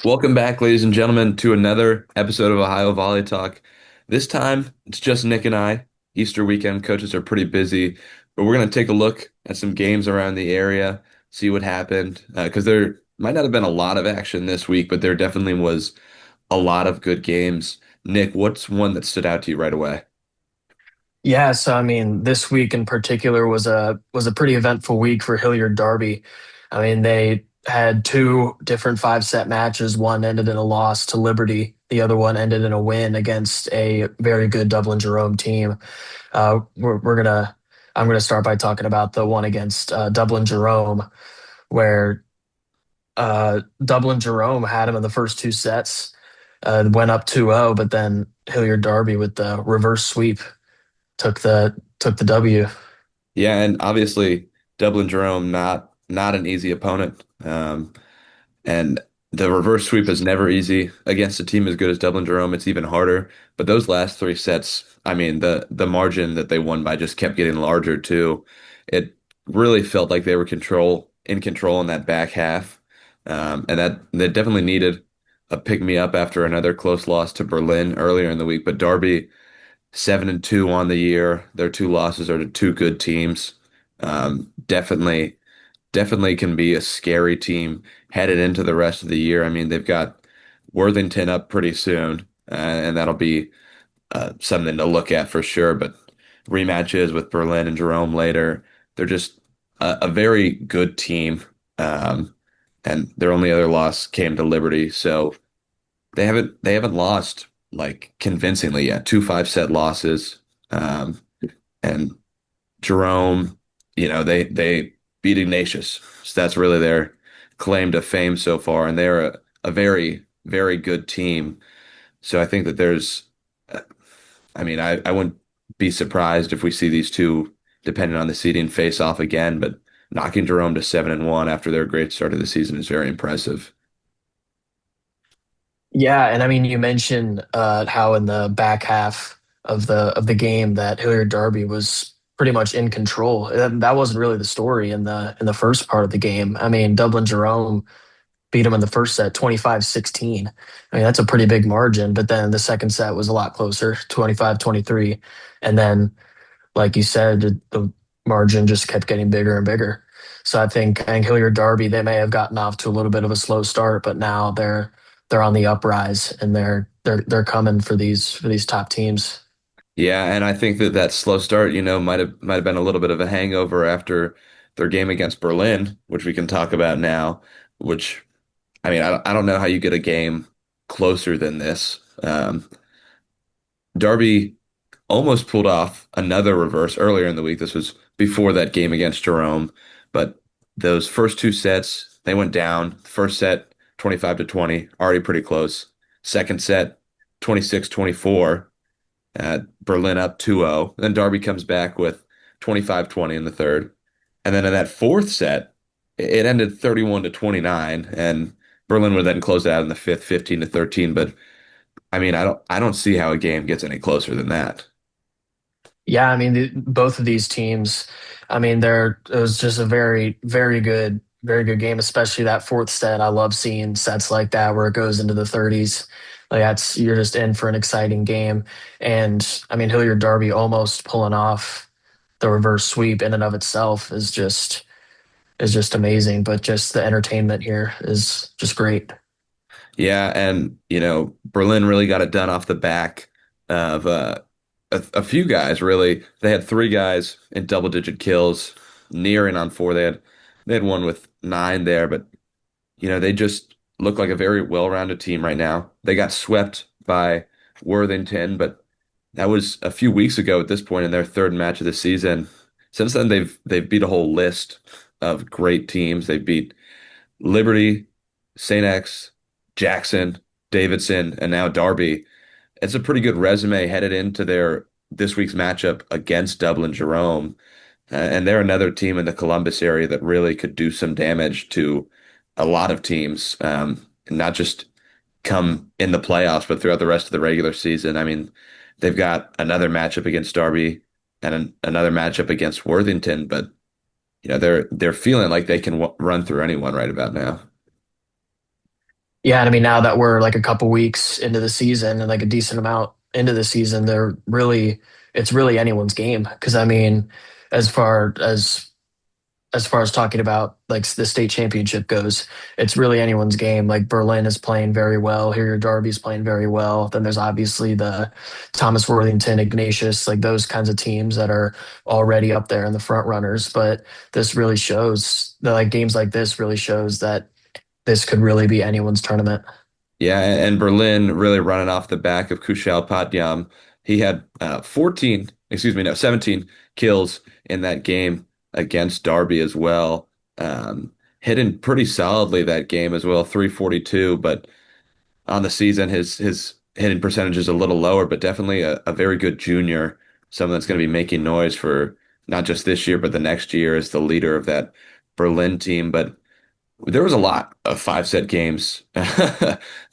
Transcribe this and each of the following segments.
Welcome back, ladies and gentlemen, to another episode of Ohio Volley Talk. This time, it's just Nick and I. Easter weekend coaches are pretty busy, but we're going to take a look at some games around the area, see what happened, because there might not have been a lot of action this week, but there definitely was a lot of good games. Nick, what's one that stood out to you right away? Yeah, so I mean, this week in particular was a pretty eventful week for Hilliard Derby. I mean, they had two different five-set matches. One ended in a loss to Liberty. The other one ended in a win against a very good Dublin Jerome team. We're gonna I'm gonna start by talking about the one against Dublin Jerome, where Dublin Jerome had him in the first two sets, went up 2-0, but then Hilliard Derby with the reverse sweep took the W. Yeah, and obviously Dublin Jerome not an easy opponent. And the reverse sweep is never easy against a team as good as Dublin Jerome. It's even harder. But those last three sets, I mean, the margin that they won by just kept getting larger too. It really felt like they were control in that back half. And that they definitely needed a pick me up after another close loss to Berlin earlier in the week. But Derby 7-2 on the year. Their two losses are to two good teams. Definitely can be a scary team headed into the rest of the year. I mean, they've got Worthington up pretty soon, and that'll be something to look at for sure. But rematches with Berlin and Jerome later, they're just a very good team. Um, and their only other loss came to Liberty, so they haven't lost like convincingly yet. Two five-set losses, and Jerome, they beat Ignatius. So that's really their claim to fame so far, and they're a very, very good team. So I think that uh, I mean, I wouldn't be surprised if we see these two, depending on the seeding, face off again. But knocking Jerome to 7-1 after their great start of the season is very impressive. Yeah, and I mean, you mentioned how in the back half of the game that Hilliard Derby was pretty much in control. That wasn't really the story in the first part of the game. I mean, Dublin Jerome beat him in the first set 25-16. I mean, that's a pretty big margin, but then the second set was a lot closer, 25-23. And then like you said, the margin just kept getting bigger and bigger. So I think Hilliard Derby, they may have gotten off to a little bit of a slow start, but now they're on the uprise and they're coming for these top teams. Yeah, and I think that that slow start, might have been a little bit of a hangover after their game against Berlin, which we can talk about now. Which I don't know how you get a game closer than this. Darby almost pulled off another reverse earlier in the week. This was before that game against Jerome, but those first two sets, they went down. First set, 25-20, already pretty close. Second set, 26-24. Berlin up 2-0. Then Darby comes back with 25-20 in the third. And then in that fourth set, it ended 31-29, and Berlin would then close it out in the fifth, 15-13. But I mean, I don't see how a game gets any closer than that. Yeah, I mean, both of these teams, I mean, it was just a very good game, especially that fourth set. I love seeing sets like that where it goes into the 30s. Like you're just in for an exciting game. And I mean, Hilliard Derby almost pulling off the reverse sweep in and of itself is just amazing. But just the entertainment here is just great. Yeah, and Berlin really got it done off the back of a few guys. Really, they had three guys in double-digit kills, nearing on four. They had one with nine there, but they just look like a very well-rounded team right now. They got swept by Worthington, but that was a few weeks ago at this point in their third match of the season. Since then, they've beat a whole list of great teams. They beat Liberty, St. X, Jackson, Davidson, and now Derby. It's a pretty good resume headed into their this week's matchup against Dublin Jerome. And they're another team in the Columbus area that really could do some damage to a lot of teams, not just come in the playoffs, but throughout the rest of the regular season. I mean, they've got another matchup against Derby and another matchup against Worthington, but they're feeling like they can run through anyone right about now. Yeah, and I mean now that we're like a couple weeks into the season and like a decent amount into the season, they're really it's really anyone's game. Because I mean, as far as as far as talking about like the state championship goes, it's really anyone's game. Like Berlin is playing very well. Here, Derby's playing very well. Then there's obviously the Thomas Worthington, Ignatius, like those kinds of teams that are already up there in the front runners. But this really shows that like games like this really shows that this could really be anyone's tournament. Yeah, and Berlin really running off the back of Kushal Patyam. He had 14, excuse me, no, 17 kills in that game against Derby as well. Hitting pretty solidly that game as well, 342, but on the season his hitting percentage is a little lower, but definitely a very good junior, someone that's going to be making noise for not just this year, but the next year as the leader of that Berlin team. But there was a lot of five-set games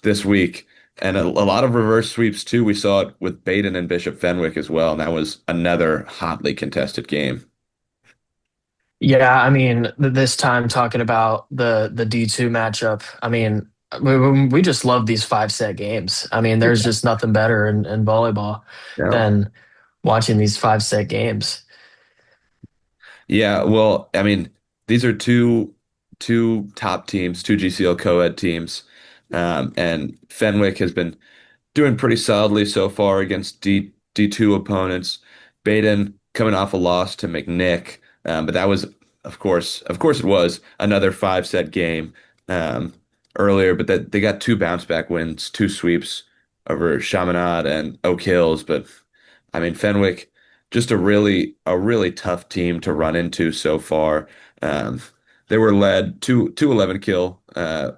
this week, and a lot of reverse sweeps too. We saw it with Baden and Bishop Fenwick as well, and that was another hotly contested game. Yeah, I mean, this time talking about the D2 matchup, I mean, we just love these 5 set games. I mean, there's just nothing better in volleyball Yeah. than watching these 5 set games. Yeah, well, I mean, these are two top teams, two GCL co-ed teams, and Fenwick has been doing pretty solidly so far against D2 opponents. Baden coming off a loss to McNick, but that was, of course, it was another five-set game um, earlier. But that they got two bounce-back wins, two sweeps over Chaminade and Oak Hills. But I mean, Fenwick, just a really tough team to run into so far. Um, they were led two 11 kill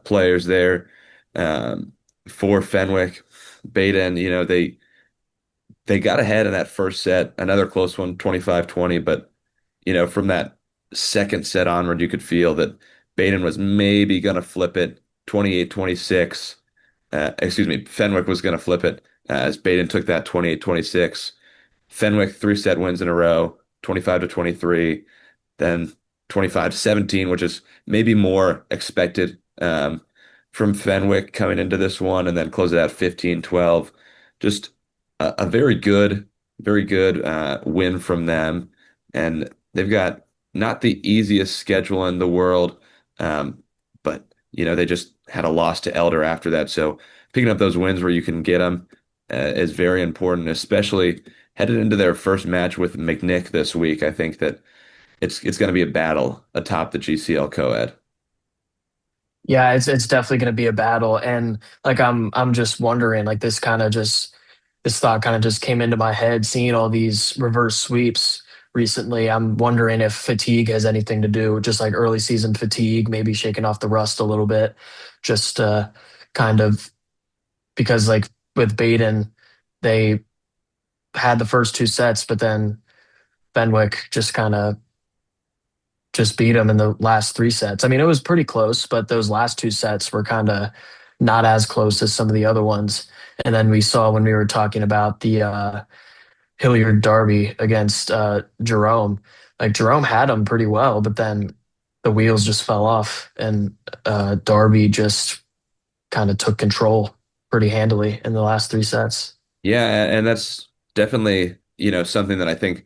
players there um, for Fenwick. Baden, they got ahead in that first set, another close one, 25-20, but from that second set onward, you could feel that Baden was maybe going to flip it 28-26. Excuse me, Fenwick was going to flip it as Baden took that 28-26. Fenwick three-set wins in a row, 25-23, then 25-17, which is maybe more expected from Fenwick coming into this one, and then close it out 15-12. Just a very good win from them. And they've got not the easiest schedule in the world, but they just had a loss to Elder after that. So picking up those wins where you can get them is very important, especially headed into their first match with McNick this week. I think that it's going to be a battle atop the GCL co-ed. Yeah, it's definitely going to be a battle, and like I'm just wondering, like this thought kind of just came into my head seeing all these reverse sweeps recently. I'm wondering if fatigue has anything to do, just like early season fatigue, maybe shaking off the rust a little bit, just kind of because like with Baden, they had the first 2 sets, but then Fenwick just kind of just beat them in the last 3 sets. I mean, it was pretty close, but those last 2 sets were kind of not as close as some of the other ones. And then we saw when we were talking about the Hilliard Derby against Jerome, like Jerome had them pretty well, but then the wheels just fell off, and Derby just kind of took control pretty handily in the last 3 sets. Yeah, and that's definitely, something that I think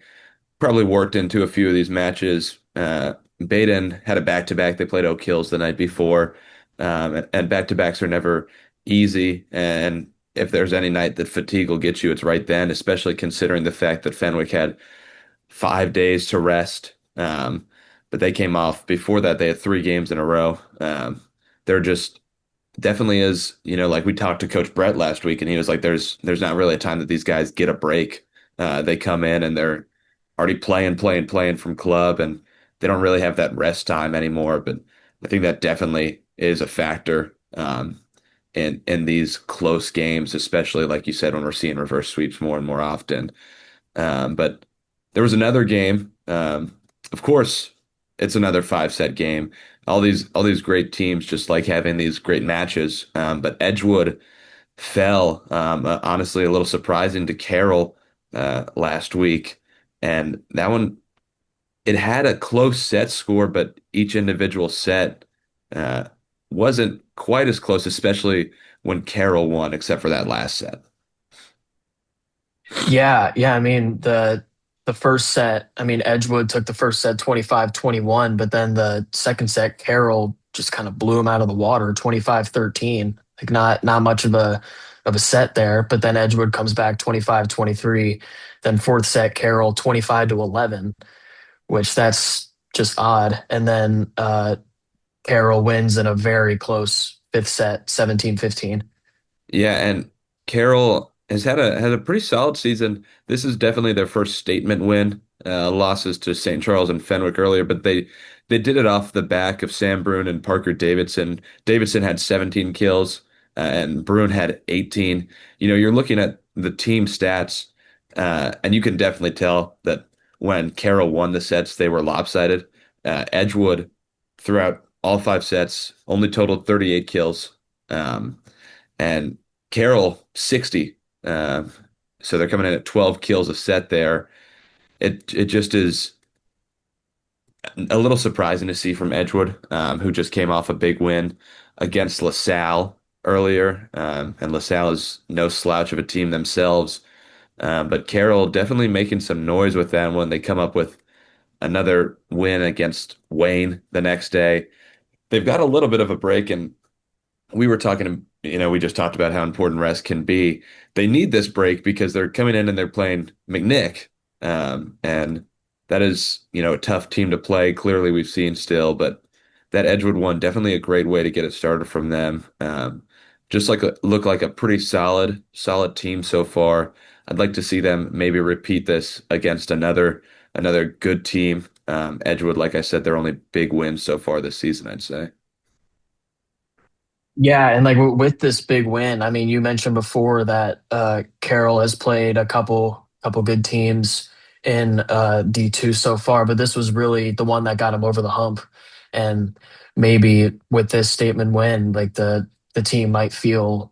probably worked into a few of these matches. Baden had a back-to-back. They played Oak Hills the night before, and back-to-backs are never easy. And if there's any night that fatigue will get you, it's right then, especially considering the fact that Fenwick had 5 days to rest. But they came off before that. They had three games in a row. They're just definitely is, like we talked to Coach Brett last week, and he was like, there's not really a time that these guys get a break. They come in and they're already playing from club, and they don't really have that rest time anymore. But I think that definitely is a factor in these close games, especially like you said, when we're seeing reverse sweeps more and more often. But there was another game. Of course, it's another five-set game. All these great teams just like having these great matches. But Edgewood fell, honestly, a little surprising to Carroll last week, and that one it had a close set score, but each individual set. Uh, wasn't quite as close, especially when Carroll won, except for that last set. Yeah, yeah. I mean, the first set, I mean, Edgewood took the first set 25-21, but then the second set, Carroll just kind of blew him out of the water, 25-13. Like not much of a set there, but then Edgewood comes back 25-23. Then fourth set, Carroll 25-11, which that's just odd. And then Carroll wins in a very close fifth set, 17-15. Yeah, and Carroll has had a pretty solid season. This is definitely their first statement win. Losses to St. Charles and Fenwick earlier, but they did it off the back of Sam Brune and Parker Davidson. Davidson had 17 kills, and Brune had 18. You know, you're looking at the team stats, and you can definitely tell that when Carroll won the sets, they were lopsided. Edgewood, throughout all five sets, only totaled 38 kills. And Carroll 60. So they're coming in at 12 kills a set there. It just is a little surprising to see from Edgewood, who just came off a big win against LaSalle earlier. And LaSalle is no slouch of a team themselves. But Carroll definitely making some noise with them when they come up with another win against Wayne the next day. They've got a little bit of a break, and we were talking, we just talked about how important rest can be. They need this break because they're coming in and they're playing McNick. And that is, a tough team to play. Clearly, we've seen still, but that Edgewood one, definitely a great way to get it started from them. Just like look like a pretty solid team so far. I'd like to see them maybe repeat this against another good team. Edgewood, like I said, their only big win so far this season, I'd say. Yeah, and like with this big win, I mean, you mentioned before that Carroll has played a couple good teams in D2 so far, but this was really the one that got him over the hump. And maybe with this statement win, like the team might feel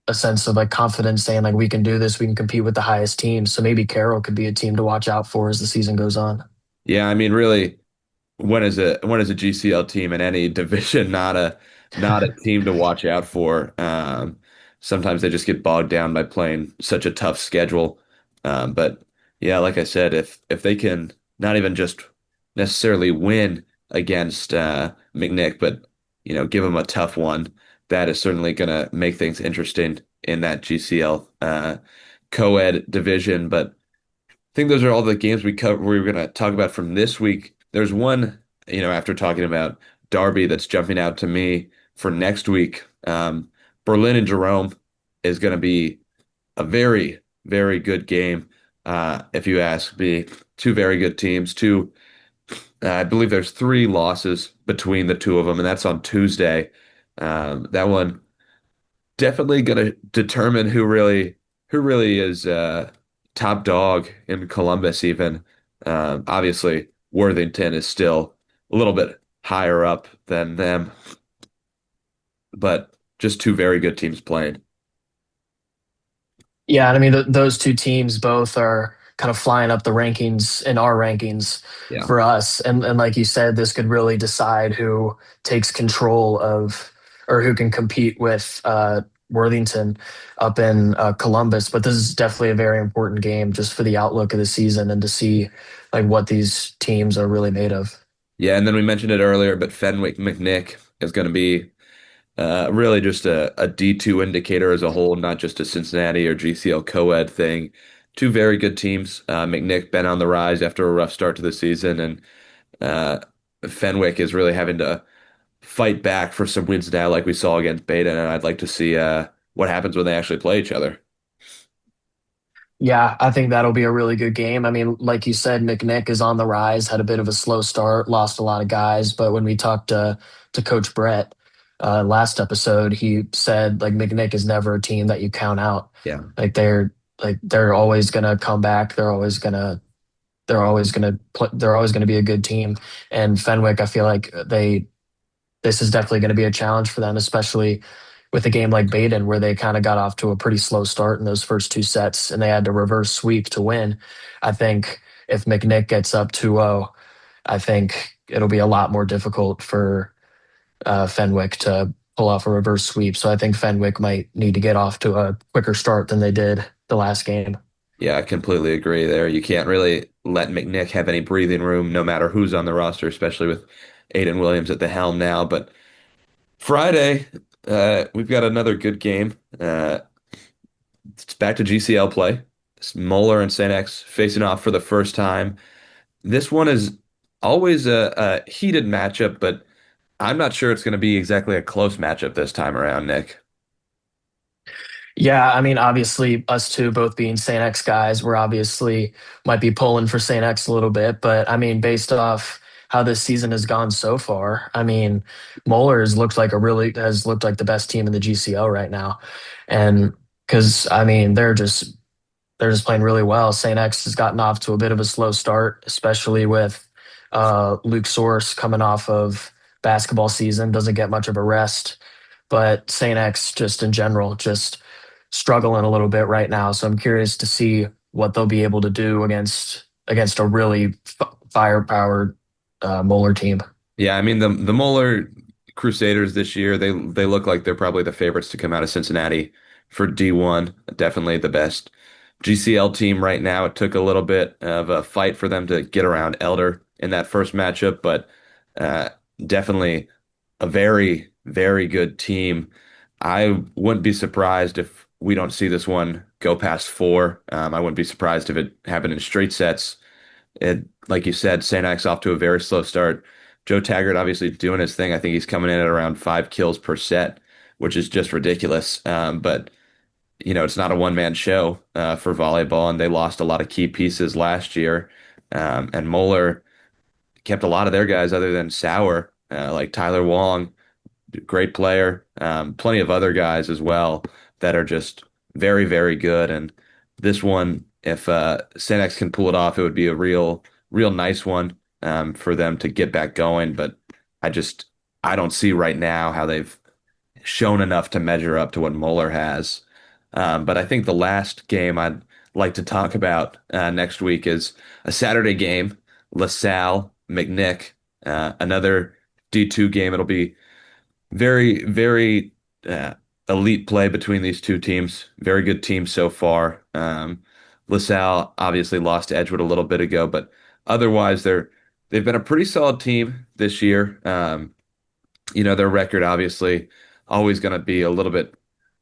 a sense of like confidence saying like we can do this, we can compete with the highest teams. So maybe Carroll could be a team to watch out for as the season goes on. Yeah, I mean, really, when is a GCL team in any division not a team to watch out for? Sometimes they just get bogged down by playing such a tough schedule. But yeah, like I said, if they can not even just necessarily win against McNick, but give them a tough one, that is certainly going to make things interesting in that GCL co-ed division. But think those are all the games we were going to talk about from this week. There's one, after talking about Derby that's jumping out to me for next week. Berlin and Jerome is going to be a very, very good game. If you ask me, two very good teams. I believe there's three losses between the two of them, and that's on Tuesday. That one definitely going to determine who really is top dog in Columbus even. Obviously Worthington is still a little bit higher up than them, but just two very good teams playing. Yeah, and I mean those two teams both are kind of flying up the rankings in our rankings Yeah. for us, and like you said, this could really decide who takes control of or who can compete with Worthington up in Columbus. But this is definitely a very important game just for the outlook of the season and to see like what these teams are really made of. Yeah, and then we mentioned it earlier, but Fenwick McNick is going to be really just a D2 indicator as a whole, not just a Cincinnati or GCL co-ed thing. Two very good teams. McNick been on the rise after a rough start to the season, and uh, Fenwick is really having to fight back for some wins now, like we saw against Beta. And I'd like to see what happens when they actually play each other. Yeah, I think that'll be a really good game. I mean, like you said, McNick is on the rise, had a bit of a slow start, lost a lot of guys, but when we talked to Coach Brett last episode, he said like McNick is never a team that you count out. Yeah. They're always gonna come back. They're always gonna be a good team. And Fenwick, I feel like this is definitely going to be a challenge for them, especially with a game like Baden, where they kind of got off to a pretty slow start in those first two sets and they had to reverse sweep to win. I think if McNick gets up 2-0, I think it'll be a lot more difficult for Fenwick to pull off a reverse sweep. So I think Fenwick might need to get off to a quicker start than they did the last game. Yeah, I completely agree there. You can't really let McNick have any breathing room, no matter who's on the roster, especially with Aiden Williams at the helm now. But Friday, we've got another good game. It's back to GCL play. It's Moeller and St. X facing off for the first time. This one is always a heated matchup, but I'm not sure it's going to be exactly a close matchup this time around, Nick. Yeah, I mean, obviously, us two both being St. X guys, we're obviously might be pulling for St. X a little bit, but I mean, based off how this season has gone so far, I mean, Moeller has looked like the best team in the GCL right now, and because I mean, they're just playing really well. St. X has gotten off to a bit of a slow start, especially with Luke Source coming off of basketball season, doesn't get much of a rest. But St. X just in general, just struggling a little bit right now. So I'm curious to see what they'll be able to do against a really firepower Moeller team. Yeah, I mean the Moeller Crusaders this year, they look like they're probably the favorites to come out of Cincinnati for D1. Definitely the best GCL team right now. It took a little bit of a fight for them to get around Elder in that first matchup, but uh, definitely a very, very good team. I wouldn't be surprised if we don't see this one go past four. I wouldn't be surprised if it happened in straight sets. Like you said, St. X off to a very slow start. Joe Taggart obviously doing his thing. I think he's coming in at around 5 kills per set, which is just ridiculous. But it's not a one-man show for volleyball, and they lost a lot of key pieces last year. And Moeller kept a lot of their guys other than Sauer, like Tyler Wong, great player. Plenty of other guys as well that are just very, very good. And this one, if St. X can pull it off, it would be a real nice one for them to get back going. But I just I don't see right now how they've shown enough to measure up to what Mueller has. But I think the last game I'd like to talk about next week is a Saturday game, LaSalle, McNick, another D2 game. It'll be very, very uh, elite play between these two teams. Very good teams so far. LaSalle obviously lost to Edgewood a little bit ago, but otherwise they've been a pretty solid team this year. Their record obviously always going to be a little bit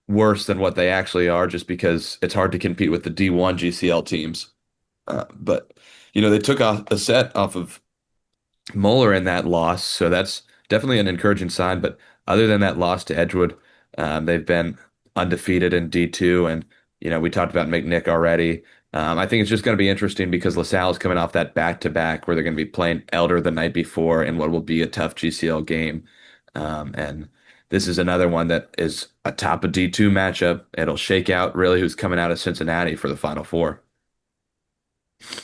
worse than what they actually are, just because it's hard to compete with the D1 GCL teams. But they took a set off of Moeller in that loss, so that's definitely an encouraging sign. But other than that loss to Edgewood, they've been undefeated in D2, and we talked about McNick already. I think it's just going to be interesting because LaSalle is coming off that back-to-back where they're going to be playing Elder the night before in what will be a tough GCL game. And this is another one that is a top of D2 matchup. It'll shake out really who's coming out of Cincinnati for the Final Four.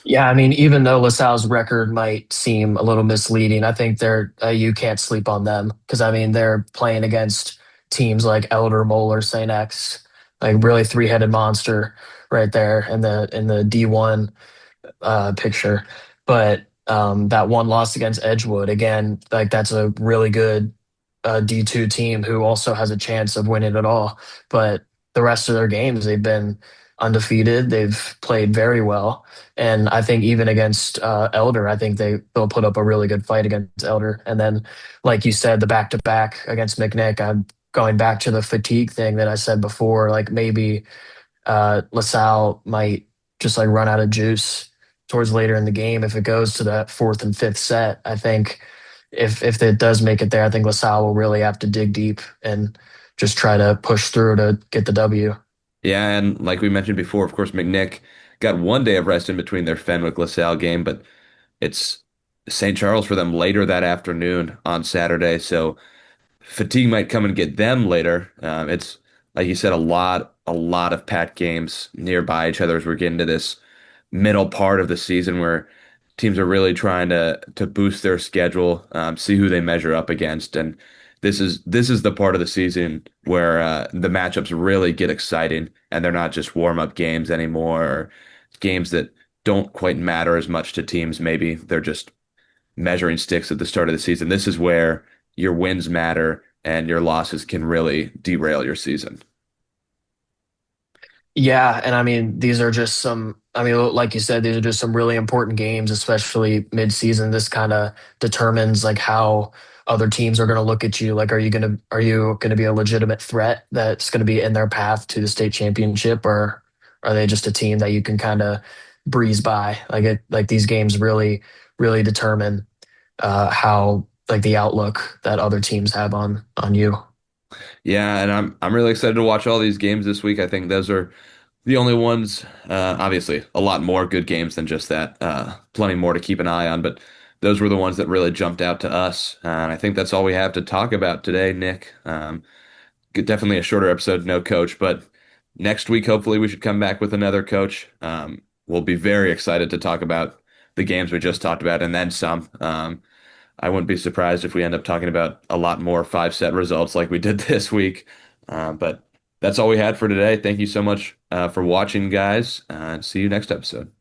Yeah, I mean, even though LaSalle's record might seem a little misleading, I think they're you can't sleep on them because I mean they're playing against teams like Elder, Moeller, St. X, like really three-headed monster right there in the D1 picture. But that one loss against Edgewood, again, like that's a really good D2 team who also has a chance of winning it all. But the rest of their games, they've been undefeated. They've played very well. And I think even against Elder, I think they'll put up a really good fight against Elder. And then, like you said, the back to back against McNick, I'm going back to the fatigue thing that I said before. Like maybe LaSalle might just like run out of juice towards later in the game if it goes to that fourth and fifth set. I think if it does make it there, I think LaSalle will really have to dig deep and just try to push through to get the W. Yeah, and like we mentioned before, of course, McNick got one day of rest in between their Fenwick LaSalle game, but it's St. Charles for them later that afternoon on Saturday. So fatigue might come and get them later. It's like you said, a lot of packed games nearby each other as we're getting to this middle part of the season where teams are really trying to boost their schedule, see who they measure up against, and this is the part of the season where the matchups really get exciting, and they're not just warm up games anymore, or games that don't quite matter as much to teams. Maybe they're just measuring sticks at the start of the season. This is where your wins matter and your losses can really derail your season. Yeah, and I mean these are just some I mean like you said, these are just some really important games, especially mid-season. This kind of determines like how other teams are going to look at you. Like are you going to be a legitimate threat that's going to be in their path to the state championship, or are they just a team that you can kind of breeze by? Like these games really determine how like the outlook that other teams have on you. Yeah, and I'm really excited to watch all these games this week. I think those are the only ones, obviously, a lot more good games than just that. Plenty more to keep an eye on, but those were the ones that really jumped out to us. And I think that's all we have to talk about today, Nick. Definitely a shorter episode, no coach, but next week, hopefully, we should come back with another coach. We'll be very excited to talk about the games we just talked about and then some. I wouldn't be surprised if we end up talking about a lot more five-set results like we did this week. But that's all we had for today. Thank you so much for watching, guys. See you next episode.